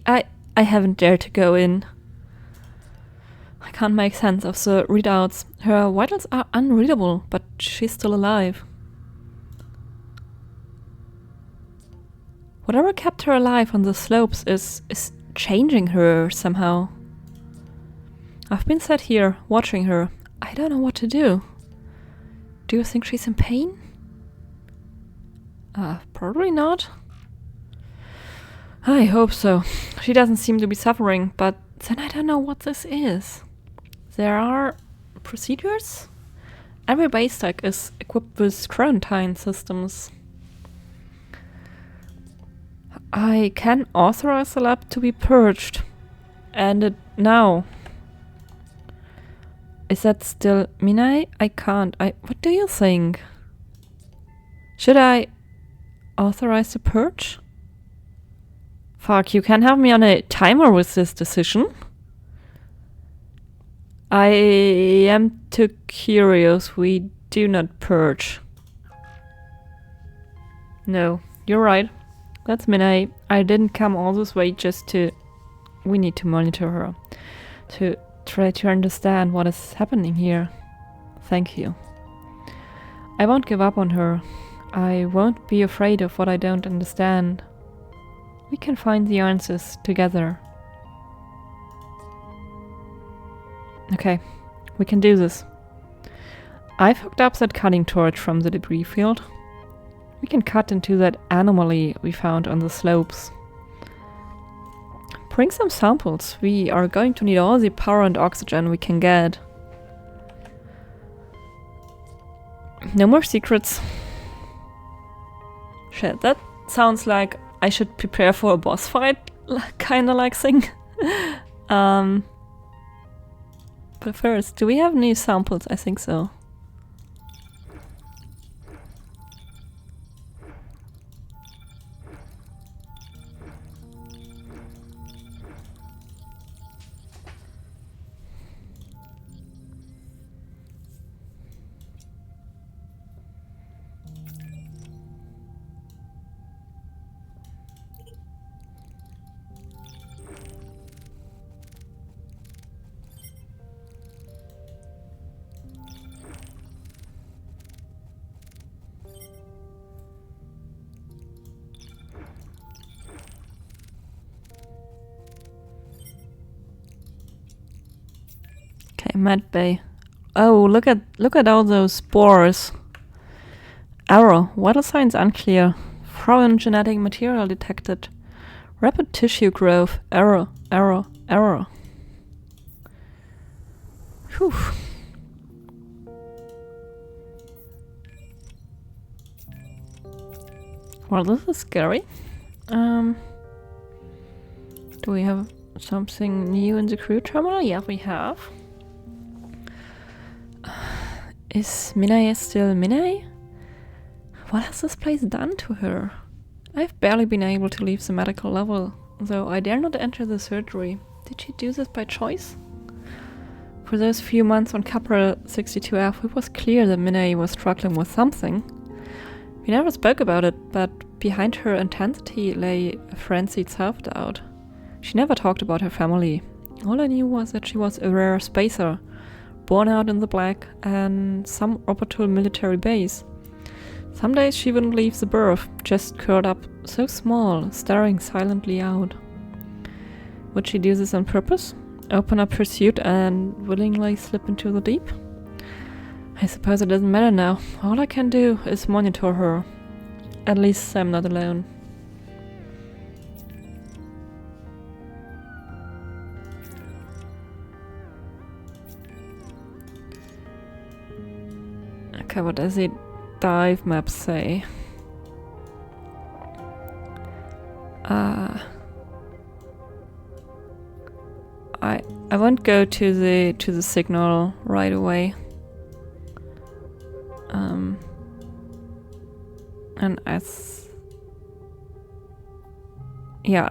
I haven't dared to go in. I can't make sense of the readouts. Her vitals are unreadable, but she's still alive. Whatever kept her alive on the slopes is changing her somehow. I've been sat here, watching her. I don't know what to do. Do you think she's in pain? Probably not. I hope so. She doesn't seem to be suffering, but then I don't know what this is. There are procedures? Every base tech is equipped with quarantine systems. I can authorize the lab to be purged. And now. Is that still Minae? I can't. What do you think? Should I authorize the purge? Fuck, you can have me on a timer with this decision. I am too curious. We do not purge. No, you're right. That's Minae. I didn't come all this way just to... We need to monitor her. To try to understand what is happening here. Thank you. I won't give up on her. I won't be afraid of what I don't understand. We can find the answers together. Okay, we can do this. I've hooked up that cutting torch from the debris field. We can cut into that anomaly we found on the slopes. Bring some samples. We are going to need all the power and oxygen we can get. No more secrets. Shit, that sounds like I should prepare for a boss fight, kinda like thing. But first, do we have any samples? I think so. Okay, Med Bay. Oh, look at all those spores. Error. Vital signs unclear. Foreign genetic material detected. Rapid tissue growth. Error. Error. Error. Whew. Well, this is scary. Do we have something new in the crew terminal? Yeah, we have. Is Minae still Minae? What has this place done to her? I've barely been able to leave the medical level, though I dare not enter the surgery. Did she do this by choice? For those few months on Capra 62F, it was clear that Minae was struggling with something. We never spoke about it, but behind her intensity lay a frenzied self-doubt. She never talked about her family. All I knew was that she was a rare spacer, born out in the black and some orbital military base. Some days she wouldn't leave the berth, just curled up, so small, staring silently out. Would she do this on purpose? Open up her suit and willingly slip into the deep? I suppose it doesn't matter now. All I can do is monitor her. At least I'm not alone. Okay, what does the dive map say? I won't go to the signal right away. And I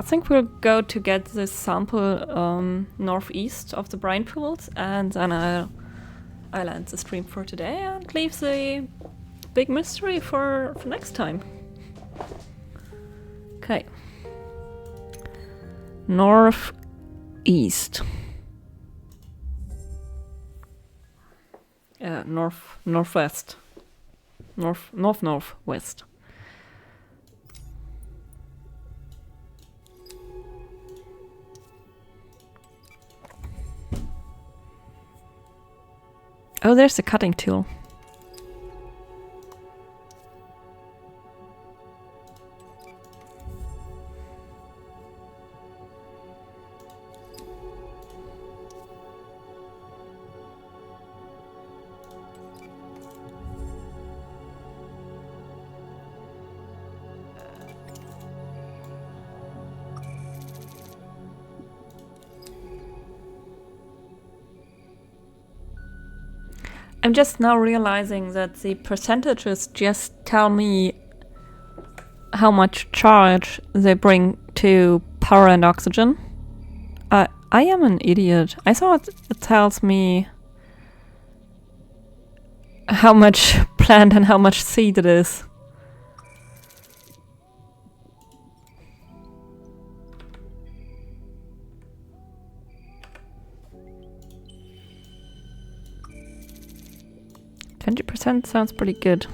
think we'll go to get this sample northeast of the brine pools, and then I'll I'll end the stream for today and leave the big mystery for next time. Okay. Northeast. Northwest. Northwest. Oh, there's the cutting tool. I'm just now realizing that the percentages just tell me how much charge they bring to power and oxygen. I am an idiot. I thought it tells me how much plant and how much seed it is. %20 sounds pretty good.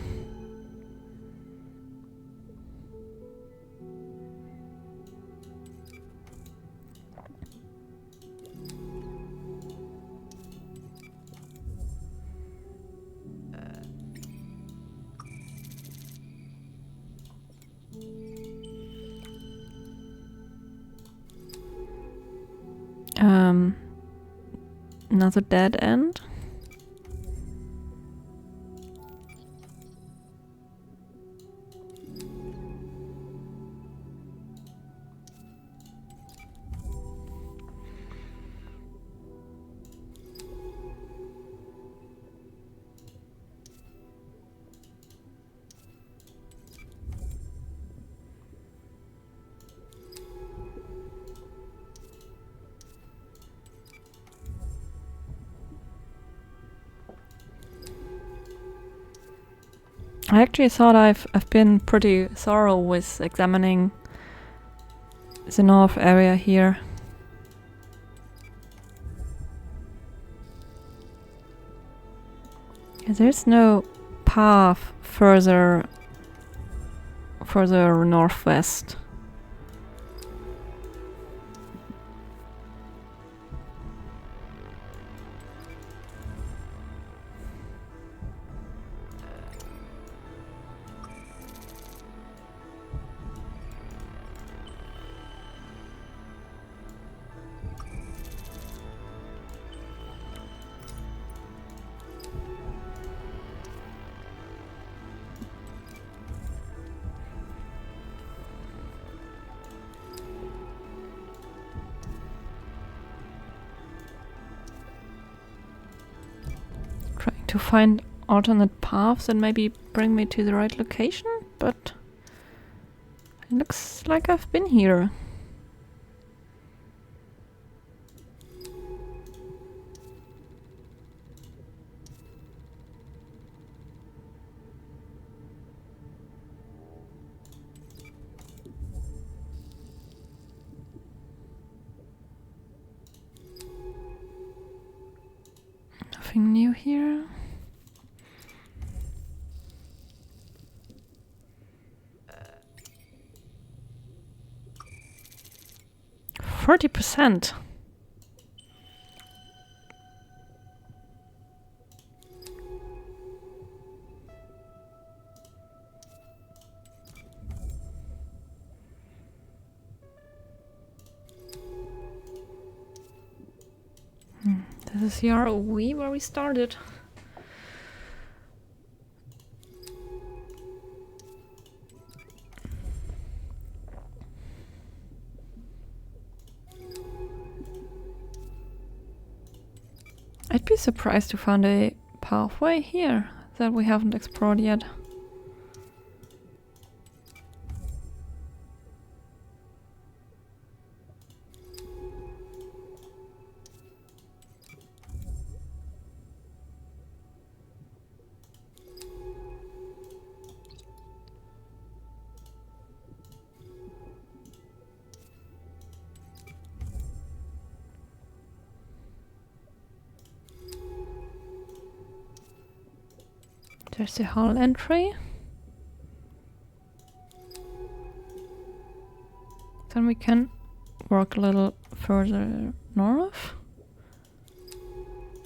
Another dead end. I actually thought I've been pretty thorough with examining the north area here. There's no path further northwest. Trying to find alternate paths that maybe bring me to the right location, but it looks like I've been here. Nothing new here. %40. This is the ROV where we started. I'd be surprised to find a pathway here that we haven't explored yet. There's the hall entry. Then we can walk a little further north.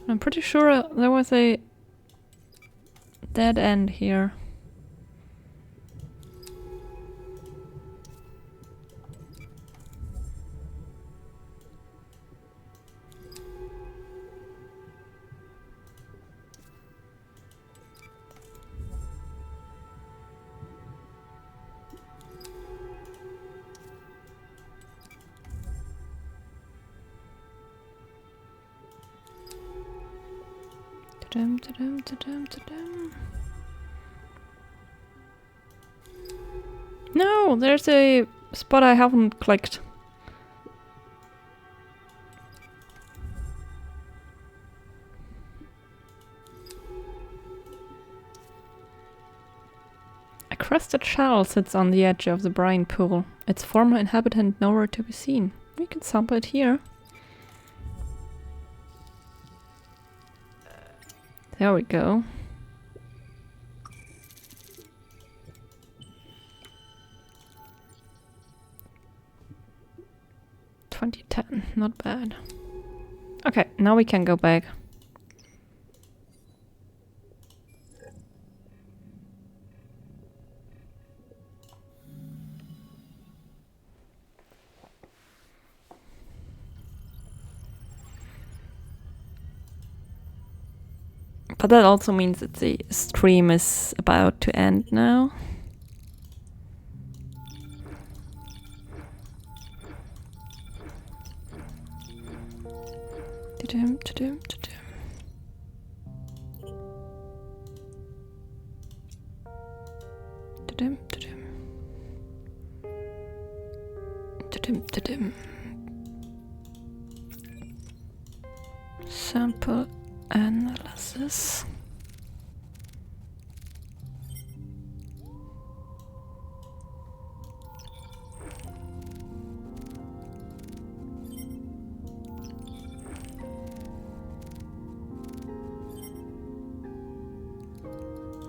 I'm pretty sure there was a dead end here. Ta-dum, ta-dum, ta-dum, ta-dum. No, there's a spot I haven't clicked. A crested shell sits on the edge of the brine pool. Its former inhabitant nowhere to be seen. We can sample it here. There we go. $2010, not bad. Okay, now we can go back. But that also means that the stream is about to end now. Ta-dum, ta-dum, ta-dum. Ta-dum, ta-dum. Ta-dum, ta-dum. Sample analysis.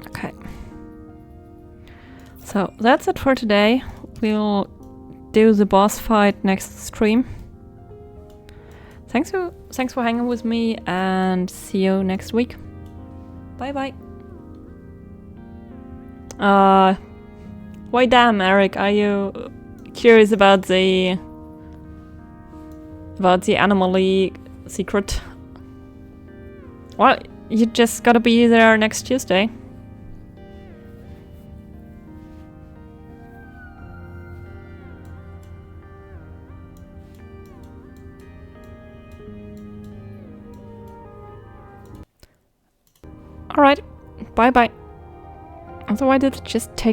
Okay. So that's it for today. We'll do the boss fight next stream. Thanks for hanging with me, and see you next week. Bye bye. Why damn, Eric, are you curious about the anomaly secret? Well, you just gotta be there next Tuesday. Alright, bye bye. Also, why did it just take